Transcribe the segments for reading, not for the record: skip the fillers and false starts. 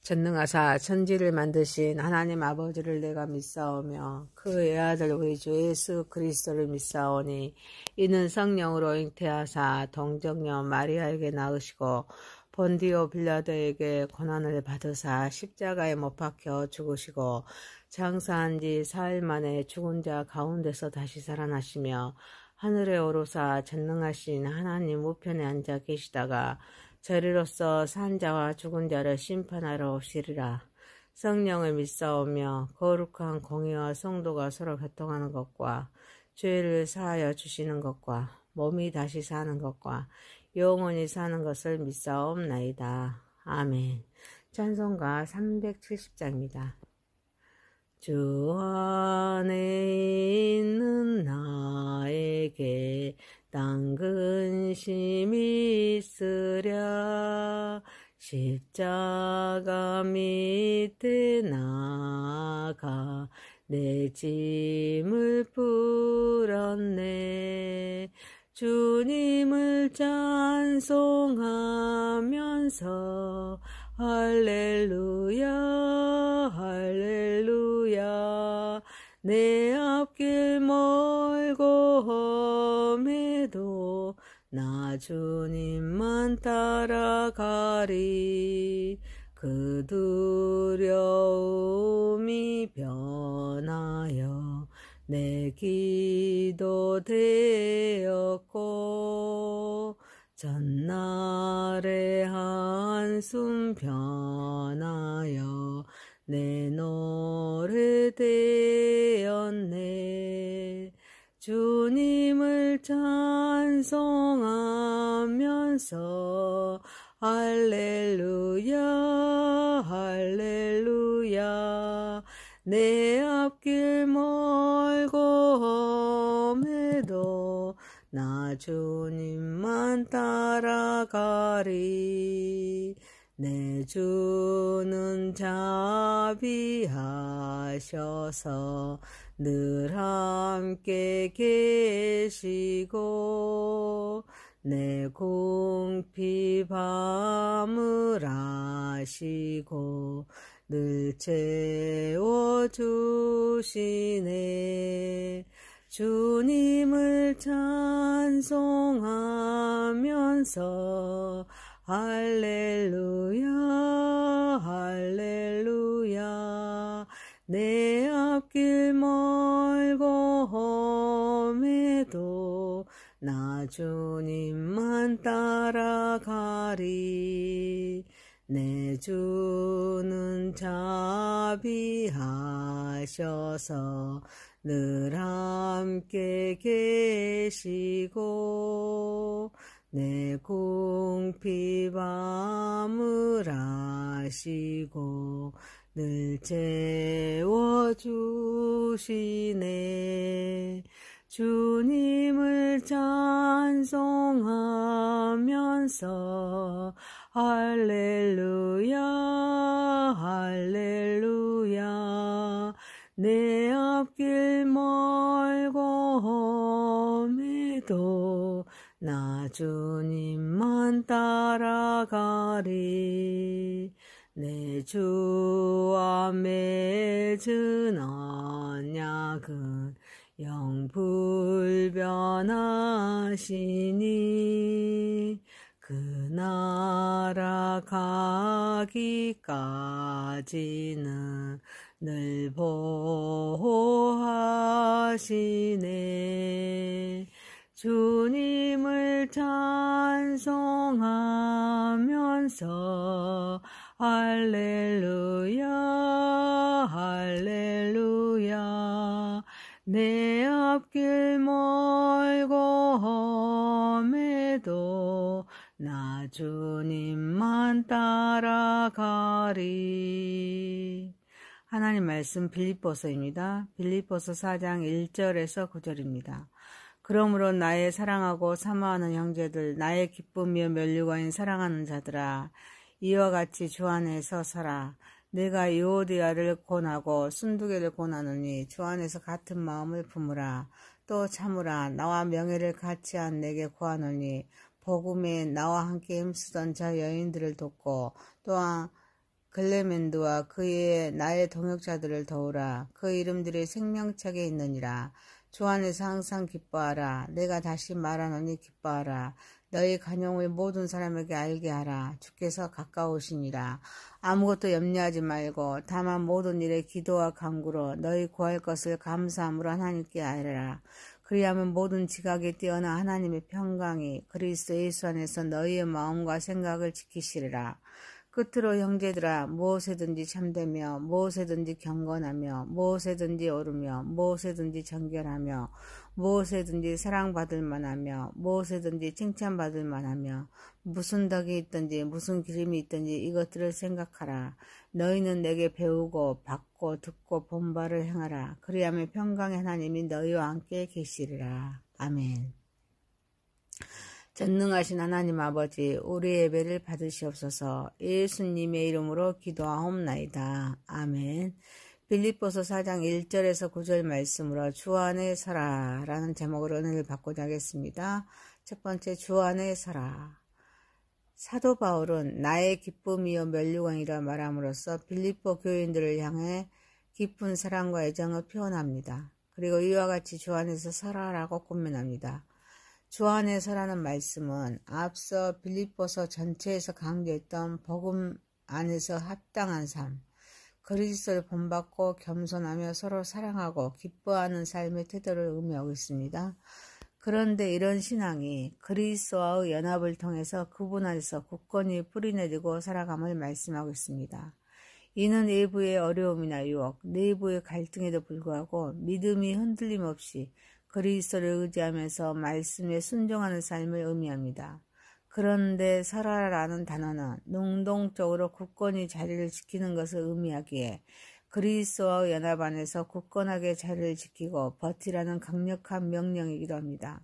전능하사 천지를 만드신 하나님 아버지를 내가 믿사오며 그 외아들 우리 주 예수 그리스도를 믿사오니 이는 성령으로 잉태하사 동정녀 마리아에게 낳으시고 본디오 빌라도에게 고난을 받으사 십자가에 못 박혀 죽으시고 장사한 지 4일 만에 죽은 자 가운데서 다시 살아나시며 하늘에 오르사 전능하신 하나님 우편에 앉아 계시다가 저리로서 산 자와 죽은 자를 심판하러 오시리라. 성령을 믿사오며 거룩한 공의와 성도가 서로 교통하는 것과 죄를 사하여 주시는 것과 몸이 다시 사는 것과 영원히 사는 것을 믿사옵나이다. 아멘. 찬송가 370장입니다. 주 안에 있는 나에게 딴 근심이 있으랴. 십자가 밑에 나가 내 짐을 풀었네. 주님을 찬송하면서 할렐루야 할렐루야. 내 앞길 멀고 험해도 나 주님만 따라가리. 그 두려움이 변하여 내 기도 되었고 전날의 한숨 변하여 내 노래 되었네. 주님을 찬송하면서 할렐루야 할렐루야. 내 앞길 멀고 험해도 나 주님만 따라가리. 내 주는 자비하셔서 늘 함께 계시고 내 궁핍 밤을 아시고 늘 채워주시네. 주님을 찬송하면서 할렐루야 할렐루야. 내 앞길 멀고 험해도 나 주님만 따라가리. 내 주는 자비하셔서 늘 함께 계시고 내 궁핍 밤을 아시고 늘 채워주시네. 주님을 찬송하면서 할렐루야 할렐루야. 내 앞길 멀고 험해도 나 주님만 따라가리. 내 주와 맺은 언약은 영불변하시니 그 나라 가기까지는 늘 보호하시네. 주님을 찬송하면서 할렐루야 할렐루야. 내 앞길 멀고 험해도 나 주님만 따라가리. 하나님 말씀 빌립보서입니다. 빌립보서 4장 1절에서 9절입니다. 그러므로 나의 사랑하고 사모하는 형제들, 나의 기쁨이여 면류관인 사랑하는 자들아, 이와 같이 주 안에서 서라. 내가 유오디아를 권하고 순두개를 권하노니 주 안에서 같은 마음을 품으라. 또 참으라. 나와 명예를 같이 한 내게 구하노니 복음에 나와 함께 힘쓰던 저 여인들을 돕고 또한 글레멘드와 그의 나의 동역자들을 도우라. 그 이름들이 생명책에 있느니라. 주 안에서 항상 기뻐하라. 내가 다시 말하노니 기뻐하라. 너희 간용을 모든 사람에게 알게 하라. 주께서 가까우시니라. 아무것도 염려하지 말고 다만 모든 일에 기도와 간구로 너희 구할 것을 감사함으로 하나님께 아뢰라. 그리하면 모든 지각에 뛰어난 하나님의 평강이 그리스도 예수 안에서 너희의 마음과 생각을 지키시리라. 끝으로 형제들아, 무엇에든지 참되며 무엇에든지 경건하며 무엇에든지 옳으며 무엇에든지 정결하며 무엇에든지 사랑받을 만하며 무엇에든지 칭찬받을 만하며 무슨 덕이 있든지 무슨 기름이 있든지 이것들을 생각하라. 너희는 내게 배우고 받고 듣고 본 바를 행하라. 그리하면 평강의 하나님이 너희와 함께 계시리라. 아멘. 전능하신 하나님 아버지, 우리의 예배를 받으시옵소서. 예수님의 이름으로 기도하옵나이다. 아멘. 빌립보서 4장 1절에서 9절 말씀으로 주 안에 서라 라는 제목으로 은혜를 받고자 하겠습니다. 첫 번째, 주 안에 서라. 사도 바울은 나의 기쁨이요 면류관이라 말함으로써 빌립보 교인들을 향해 깊은 사랑과 애정을 표현합니다. 그리고 이와 같이 주 안에서 서라라고 권면합니다. 주 안에 서라는 말씀은 앞서 빌립보서 전체에서 강조했던 복음 안에서 합당한 삶, 그리스도를 본받고 겸손하며 서로 사랑하고 기뻐하는 삶의 태도를 의미하고 있습니다. 그런데 이런 신앙이 그리스도와의 연합을 통해서 그분 안에서 굳건히 뿌리내리고 살아감을 말씀하고 있습니다. 이는 외부의 어려움이나 유혹, 내부의 갈등에도 불구하고 믿음이 흔들림 없이 그리스도를 의지하면서 말씀에 순종하는 삶을 의미합니다. 그런데 서라라는 단어는 능동적으로 굳건히 자리를 지키는 것을 의미하기에 그리스도와 연합 안에서 굳건하게 자리를 지키고 버티라는 강력한 명령이기도 합니다.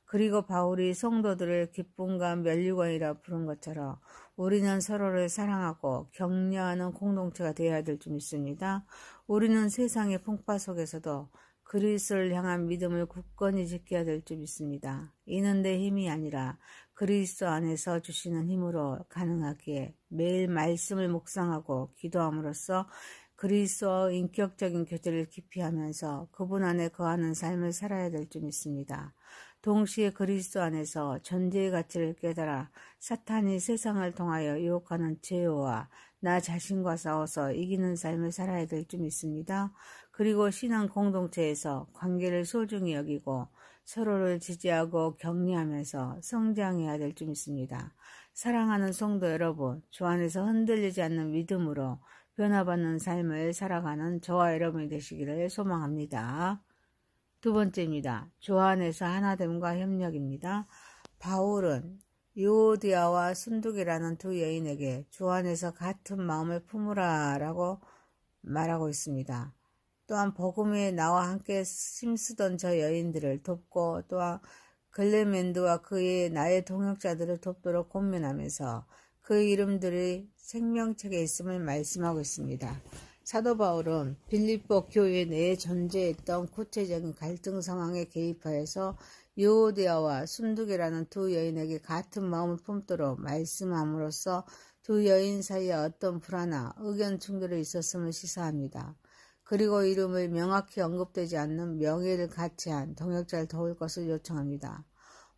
그리고 바울이 성도들을 기쁨과 면류관이라 부른 것처럼 우리는 서로를 사랑하고 격려하는 공동체가 되어야 될 줄 믿습니다. 우리는 세상의 풍파 속에서도 그리스도를 향한 믿음을 굳건히 지켜야 될 줄 믿습니다. 이는 내 힘이 아니라 그리스도 안에서 주시는 힘으로 가능하기에 매일 말씀을 묵상하고 기도함으로써 그리스도와 인격적인 교제를 깊이 하면서 그분 안에 거하는 삶을 살아야 될 줄 믿습니다. 동시에 그리스도 안에서 존재의 가치를 깨달아 사탄이 세상을 통하여 유혹하는 죄와 나 자신과 싸워서 이기는 삶을 살아야 될 줄 믿습니다. 그리고 신앙 공동체에서 관계를 소중히 여기고 서로를 지지하고 격려하면서 성장해야 될 줄 믿습니다. 사랑하는 성도 여러분, 주 안에서 흔들리지 않는 믿음으로 변화받는 삶을 살아가는 저와 여러분이 되시기를 소망합니다. 두 번째입니다. 주 안에서 하나됨과 협력입니다. 바울은 유오디아와 순두계라는 두 여인에게 주 안에서 같은 마음을 품으라 라고 말하고 있습니다. 또한 복음에 나와 함께 힘쓰던 저 여인들을 돕고 또한 글레멘드와 그의 나의 동역자들을 돕도록 권면하면서 그 이름들이 생명책에 있음을 말씀하고 있습니다. 사도 바울은 빌립보 교회 내에 존재했던 구체적인 갈등 상황에 개입하여서 유오디아와 순두계라는 두 여인에게 같은 마음을 품도록 말씀함으로써 두 여인 사이에 어떤 불화나 의견 충돌이 있었음을 시사합니다. 그리고 이름을 명확히 언급되지 않는 명예를 같이 한 동역자를 도울 것을 요청합니다.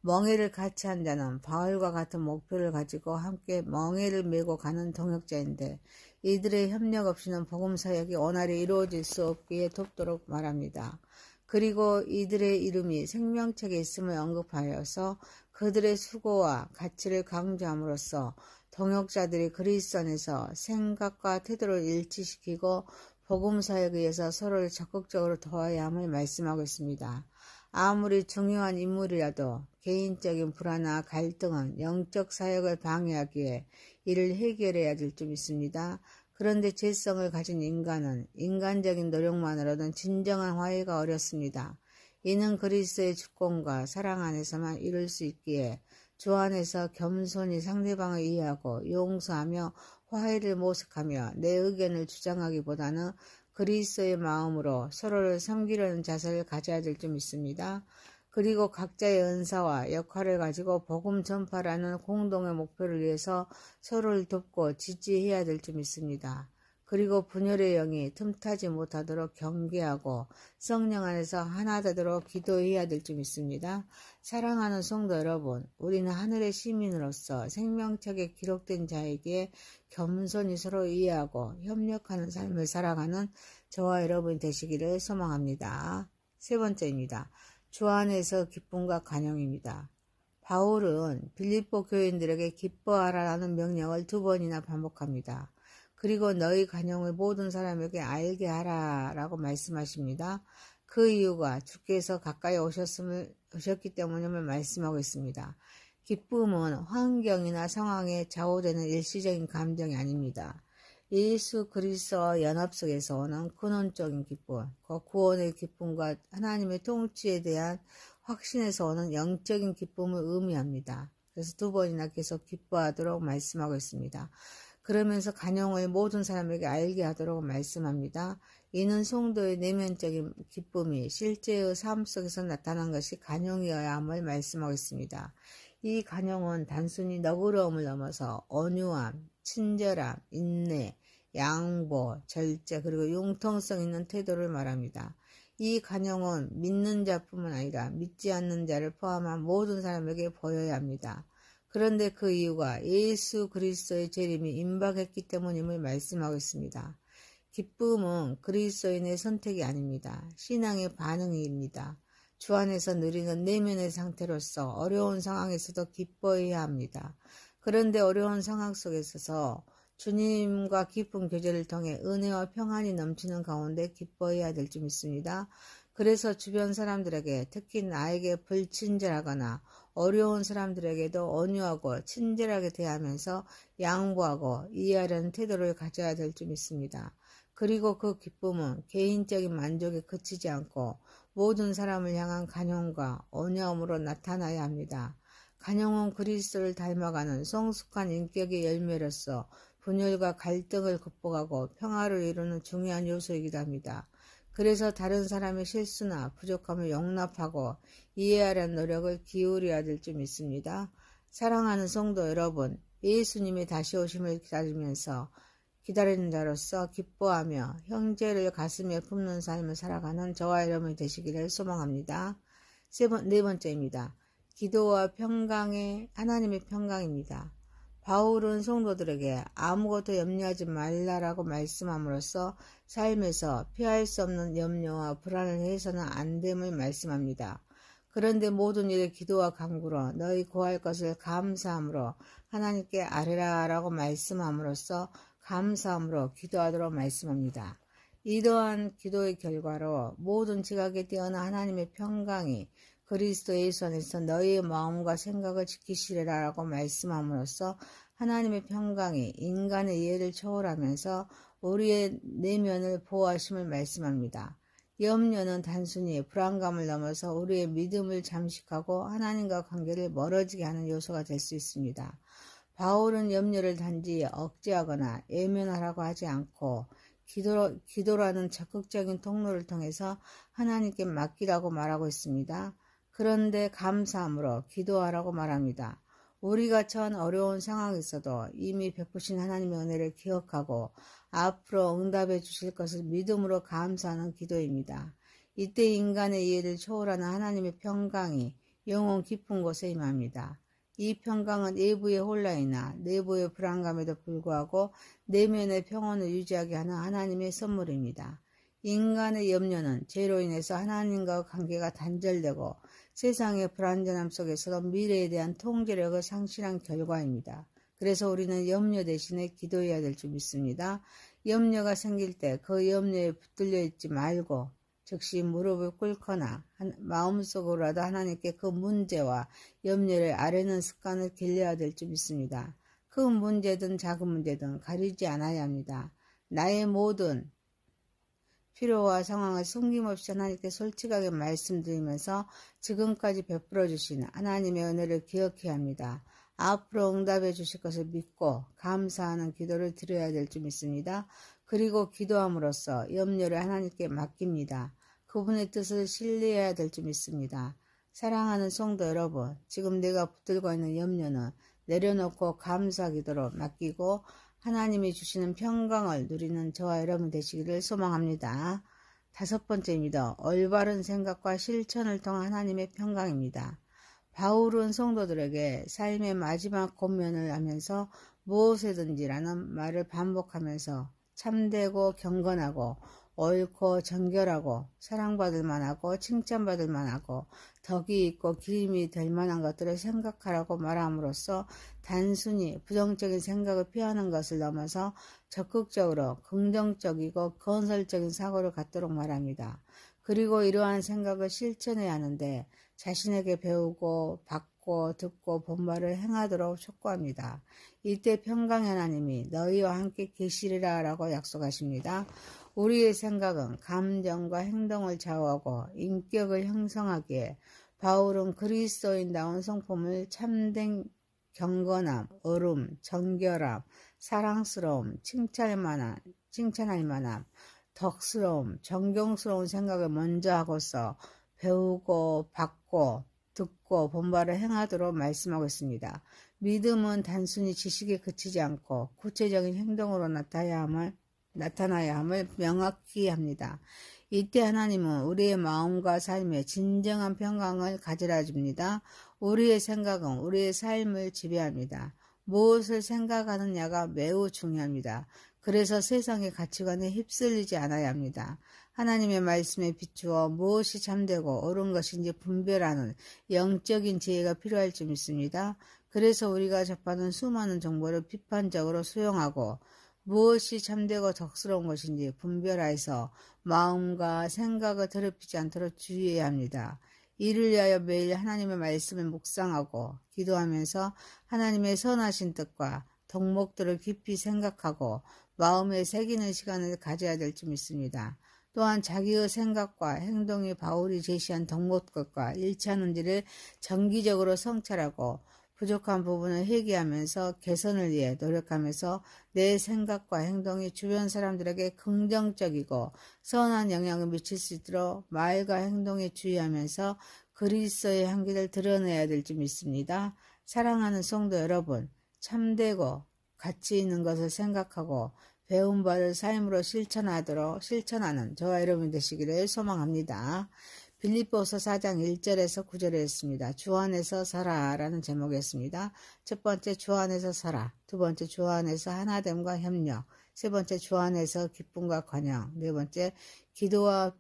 멍에를 같이 한 자는 바울과 같은 목표를 가지고 함께 멍에를 메고 가는 동역자인데 이들의 협력 없이는 복음 사역이 원활히 이루어질 수 없기에 돕도록 말합니다. 그리고 이들의 이름이 생명책에 있음을 언급하여서 그들의 수고와 가치를 강조함으로써 동역자들이 그리스도 안에서 생각과 태도를 일치시키고 복음 사역에 의해서 서로를 적극적으로 도와야 함을 말씀하고 있습니다. 아무리 중요한 인물이라도 개인적인 불화나 갈등은 영적 사역을 방해하기에 이를 해결해야 될 줄 믿습니다. 그런데 죄성을 가진 인간은 인간적인 노력만으로는 진정한 화해가 어렵습니다. 이는 그리스도의 주권과 사랑 안에서만 이룰 수 있기에 주 안에서 겸손히 상대방을 이해하고 용서하며 화해를 모색하며 내 의견을 주장하기보다는 그리스도의 마음으로 서로를 섬기려는 자세를 가져야 될 줄 믿습니다. 그리고 각자의 은사와 역할을 가지고 복음 전파라는 공동의 목표를 위해서 서로를 돕고 지지해야 될 줄 믿습니다. 그리고 분열의 영이 틈타지 못하도록 경계하고 성령 안에서 하나 되도록 기도해야 될 줄 믿습니다. 사랑하는 성도 여러분, 우리는 하늘의 시민으로서 생명책에 기록된 자에게 겸손히 서로 이해하고 협력하는 삶을 살아가는 저와 여러분이 되시기를 소망합니다. 세 번째입니다. 주 안에서 기쁨과 간영입니다. 바울은 빌립보 교인들에게 기뻐하라는 명령을 2번이나 반복합니다. 그리고 너희 간영을 모든 사람에게 알게 하라 라고 말씀하십니다. 그 이유가 주께서 가까이 오셨기 때문임을 말씀하고 있습니다. 기쁨은 환경이나 상황에 좌우되는 일시적인 감정이 아닙니다. 예수 그리스도와 연합 속에서 오는 근원적인 기쁨, 그 구원의 기쁨과 하나님의 통치에 대한 확신에서 오는 영적인 기쁨을 의미합니다. 그래서 2번이나 계속 기뻐하도록 말씀하고 있습니다. 그러면서 간영을 모든 사람에게 알게 하도록 말씀합니다. 이는 성도의 내면적인 기쁨이 실제의 삶 속에서 나타난 것이 간영이어야 함을 말씀하고 있습니다. 이 간영은 단순히 너그러움을 넘어서 온유함, 친절함, 인내, 양보, 절제, 그리고 융통성 있는 태도를 말합니다. 이 간영은 믿는 자뿐만 아니라 믿지 않는 자를 포함한 모든 사람에게 보여야 합니다. 그런데 그 이유가 예수 그리스도의 재림이 임박했기 때문임을 말씀하고 있습니다. 기쁨은 그리스도인의 선택이 아닙니다. 신앙의 반응입니다. 주 안에서 누리는 내면의 상태로서 어려운 상황에서도 기뻐해야 합니다. 그런데 어려운 상황 속에 있어서 주님과 깊은 교제를 통해 은혜와 평안이 넘치는 가운데 기뻐해야 될 줄 믿습니다. 그래서 주변 사람들에게, 특히 나에게 불친절하거나 어려운 사람들에게도 온유하고 친절하게 대하면서 양보하고 이해하려는 태도를 가져야 될 줄 믿습니다. 그리고 그 기쁨은 개인적인 만족에 그치지 않고 모든 사람을 향한 간용과 온유함으로 나타나야 합니다. 간용은 그리스도를 닮아가는 성숙한 인격의 열매로서 분열과 갈등을 극복하고 평화를 이루는 중요한 요소이기도 합니다. 그래서 다른 사람의 실수나 부족함을 용납하고 이해하려는 노력을 기울여야 될 줄 믿습니다. 사랑하는 성도 여러분, 예수님의 다시 오심을 기다리는 자로서 기뻐하며 형제를 가슴에 품는 삶을 살아가는 저와 여러분이 되시기를 소망합니다. 네 번째입니다. 기도와 평강의 하나님의 평강입니다. 바울은 성도들에게 아무것도 염려하지 말라라고 말씀함으로써 삶에서 피할 수 없는 염려와 불안을 해서는 안 됨을 말씀합니다. 그런데 모든 일에 기도와 간구로 너희 구할 것을 감사함으로 하나님께 아뢰라라고 말씀함으로써 감사함으로 기도하도록 말씀합니다. 이러한 기도의 결과로 모든 지각에 뛰어난 하나님의 평강이 그리스도 예수 안에서 너희의 마음과 생각을 지키시리라라고 말씀함으로써 하나님의 평강이 인간의 이해를 초월하면서 우리의 내면을 보호하심을 말씀합니다. 염려는 단순히 불안감을 넘어서 우리의 믿음을 잠식하고 하나님과 관계를 멀어지게 하는 요소가 될 수 있습니다. 바울은 염려를 단지 억제하거나 외면하라고 하지 않고 기도라는 적극적인 통로를 통해서 하나님께 맡기라고 말하고 있습니다. 그런데 감사함으로 기도하라고 말합니다. 우리가 처한 어려운 상황에서도 이미 베푸신 하나님의 은혜를 기억하고 앞으로 응답해 주실 것을 믿음으로 감사하는 기도입니다. 이때 인간의 이해를 초월하는 하나님의 평강이 영혼 깊은 곳에 임합니다. 이 평강은 외부의 혼란이나 내부의 불안감에도 불구하고 내면의 평온을 유지하게 하는 하나님의 선물입니다. 인간의 염려는 죄로 인해서 하나님과 관계가 단절되고 세상의 불안전함 속에서도 미래에 대한 통제력을 상실한 결과입니다. 그래서 우리는 염려 대신에 기도해야 될 줄 믿습니다. 염려가 생길 때 그 염려에 붙들려 있지 말고 즉시 무릎을 꿇거나 마음속으로라도 하나님께 그 문제와 염려를 아뢰는 습관을 길러야 될 줄 믿습니다. 큰 문제든 작은 문제든 가리지 않아야 합니다. 나의 모든 필요와 상황을 숨김없이 하나님께 솔직하게 말씀드리면서 지금까지 베풀어 주신 하나님의 은혜를 기억해야 합니다. 앞으로 응답해 주실 것을 믿고 감사하는 기도를 드려야 될 줄 믿습니다. 그리고 기도함으로써 염려를 하나님께 맡깁니다. 그분의 뜻을 신뢰해야 될 줄 믿습니다. 사랑하는 성도 여러분, 지금 내가 붙들고 있는 염려는 내려놓고 감사 기도로 맡기고 하나님이 주시는 평강을 누리는 저와 여러분 되시기를 소망합니다. 5번째입니다. 올바른 생각과 실천을 통한 하나님의 평강입니다. 바울은 성도들에게 삶의 마지막 권면을 하면서 무엇이든지라는 말을 반복하면서 참되고 경건하고 옳고 정결하고 사랑받을 만하고 칭찬받을 만하고 덕이 있고 기림이 될 만한 것들을 생각하라고 말함으로써 단순히 부정적인 생각을 피하는 것을 넘어서 적극적으로 긍정적이고 건설적인 사고를 갖도록 말합니다. 그리고 이러한 생각을 실천해야 하는데 자신에게 배우고 받고 듣고 본바를 행하도록 촉구합니다. 이때 평강의 하나님이 너희와 함께 계시리라 라고 약속하십니다. 우리의 생각은 감정과 행동을 좌우하고 인격을 형성하기에 바울은 그리스도인다운 성품을 참된 경건함, 의름, 정결함, 사랑스러움, 칭찬할 만함, 덕스러움, 존경스러운 생각을 먼저 하고서 배우고 받고 듣고 본바를 행하도록 말씀하고 있습니다. 믿음은 단순히 지식에 그치지 않고 구체적인 행동으로 나타나야 함을 명확히 합니다. 이때 하나님은 우리의 마음과 삶에 진정한 평강을 가지라 줍니다. 우리의 생각은 우리의 삶을 지배합니다. 무엇을 생각하느냐가 매우 중요합니다. 그래서 세상의 가치관에 휩쓸리지 않아야 합니다. 하나님의 말씀에 비추어 무엇이 참되고 옳은 것인지 분별하는 영적인 지혜가 필요할 줄 믿습니다. 그래서 우리가 접하는 수많은 정보를 비판적으로 수용하고 무엇이 참되고 덕스러운 것인지 분별하여서 마음과 생각을 더럽히지 않도록 주의해야 합니다. 이를 위하여 매일 하나님의 말씀을 묵상하고 기도하면서 하나님의 선하신 뜻과 덕목들을 깊이 생각하고 마음에 새기는 시간을 가져야 될 줄 믿습니다. 또한 자기의 생각과 행동이 바울이 제시한 덕목들과 일치하는지를 정기적으로 성찰하고 부족한 부분을 회개하면서 개선을 위해 노력하면서 내 생각과 행동이 주변 사람들에게 긍정적이고 선한 영향을 미칠 수 있도록 말과 행동에 주의하면서 그리스도의 향기를 드러내야 될 줄 믿습니다. 사랑하는 성도 여러분, 참되고 가치 있는 것을 생각하고 배운 바를 삶으로 실천하는 저와 여러분 되시기를 소망합니다. 빌립보서 4장 1절에서 9절에 있습니다. 주 안에서 살아라는 제목이었습니다. 첫 번째 주 안에서 살아, 두 번째 주 안에서 하나됨과 협력, 세 번째 주 안에서 기쁨과 관영, 네 번째 기도와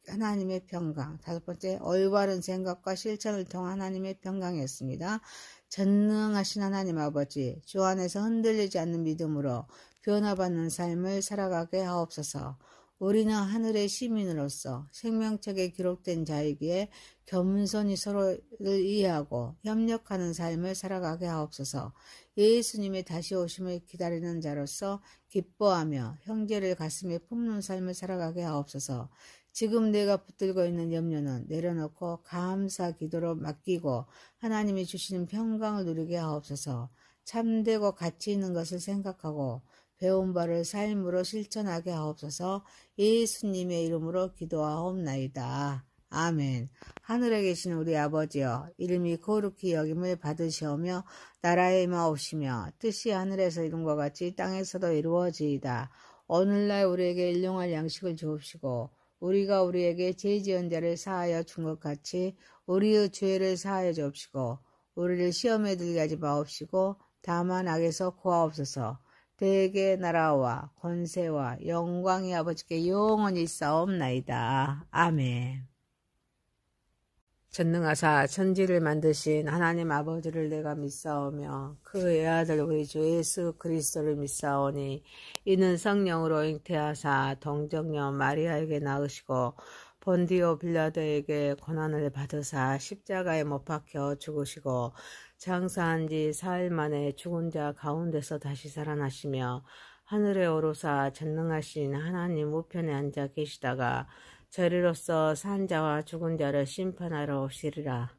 하나님의 평강, 다섯 번째 올바른 생각과 실천을 통한 하나님의 평강이었습니다. 전능하신 하나님 아버지, 주 안에서 흔들리지 않는 믿음으로 변화받는 삶을 살아가게 하옵소서. 우리는 하늘의 시민으로서 생명책에 기록된 자이기에 겸손히 서로를 이해하고 협력하는 삶을 살아가게 하옵소서. 예수님의 다시 오심을 기다리는 자로서 기뻐하며 형제를 가슴에 품는 삶을 살아가게 하옵소서. 지금 내가 붙들고 있는 염려는 내려놓고 감사 기도로 맡기고 하나님이 주시는 평강을 누리게 하옵소서. 참되고 가치 있는 것을 생각하고 배운 바를 삶으로 실천하게 하옵소서. 예수님의 이름으로 기도하옵나이다. 아멘. 하늘에 계신 우리 아버지여, 이름이 거룩히 여김을 받으시오며 나라에 임하옵시며 뜻이 하늘에서 이룬 것 같이 땅에서도 이루어지이다. 오늘날 우리에게 일용할 양식을 주옵시고 우리가 우리에게 죄 지은 자를 사하여 준 것 같이 우리의 죄를 사하여 주옵시고 우리를 시험에 들게 하지 마옵시고 다만 악에서 구하옵소서. 대개 나라와 권세와 영광이 아버지께 영원히 있사옵나이다. 아멘. 전능하사 천지를 만드신 하나님 아버지를 내가 믿사오며 그 외아들 우리 주 예수 그리스도를 믿사오니 이는 성령으로 잉태하사 동정녀 마리아에게 낳으시고 본디오 빌라도에게 고난을 받으사 십자가에 못 박혀 죽으시고 장사한 지 사흘 만에 죽은 자 가운데서 다시 살아나시며 하늘에 오르사 전능하신 하나님 우편에 앉아 계시다가 저리로서 산 자와 죽은 자를 심판하러 오시리라.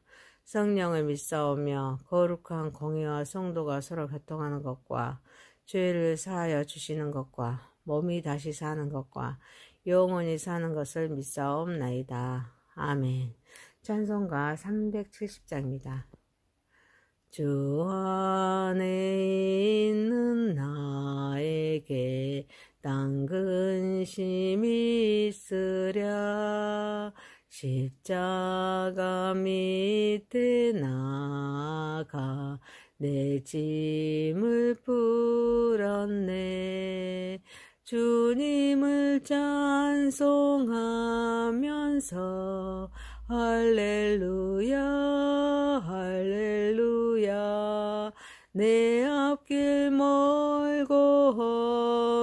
성령을 믿사오며 거룩한 공의와 성도가 서로 교통하는 것과 죄를 사하여 주시는 것과 몸이 다시 사는 것과 영원히 사는 것을 믿사옵나이다. 아멘. 찬송가 370장입니다. 주 안에 있는 나에게 딴 근심이 있으랴. 십자가 밑에 나가 내 짐을 풀었네. 주님을 찬송하면서 할렐루야 할렐루야. 내 앞길 멀고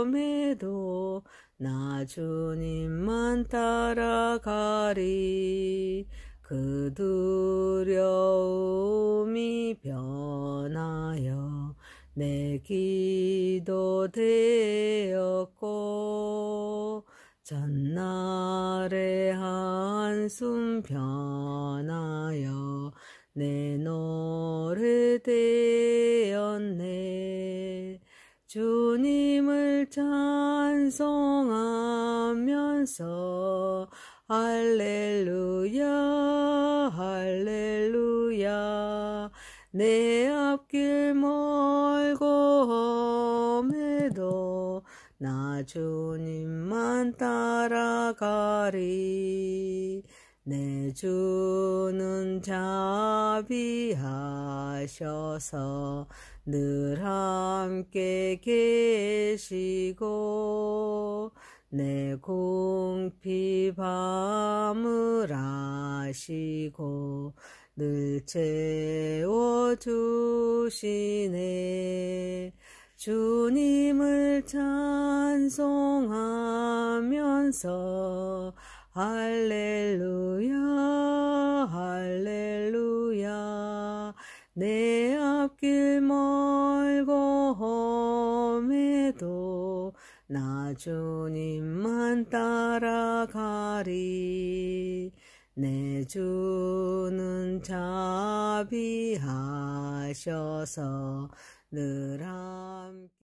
험해도 나 주님만 따라가리. 그 두려움이 변하여 내 기도 되었고, 전날의 한숨 변하여 내 노래 되었네. 주님을 찬송하면서 할렐루야 할렐루야. 내 앞길 멀고 험해도 나 주님만 따라가리. 내 주는 자비하셔서 늘 함께 계시고, 내 궁핍 밤을 아시고 늘 채워주시네. 주님을 찬송하면서 할렐루야 할렐루야. 내 앞길 멀고 험해도 나 주님만 따라가리. 내 주는 자비하셔서 늘 함께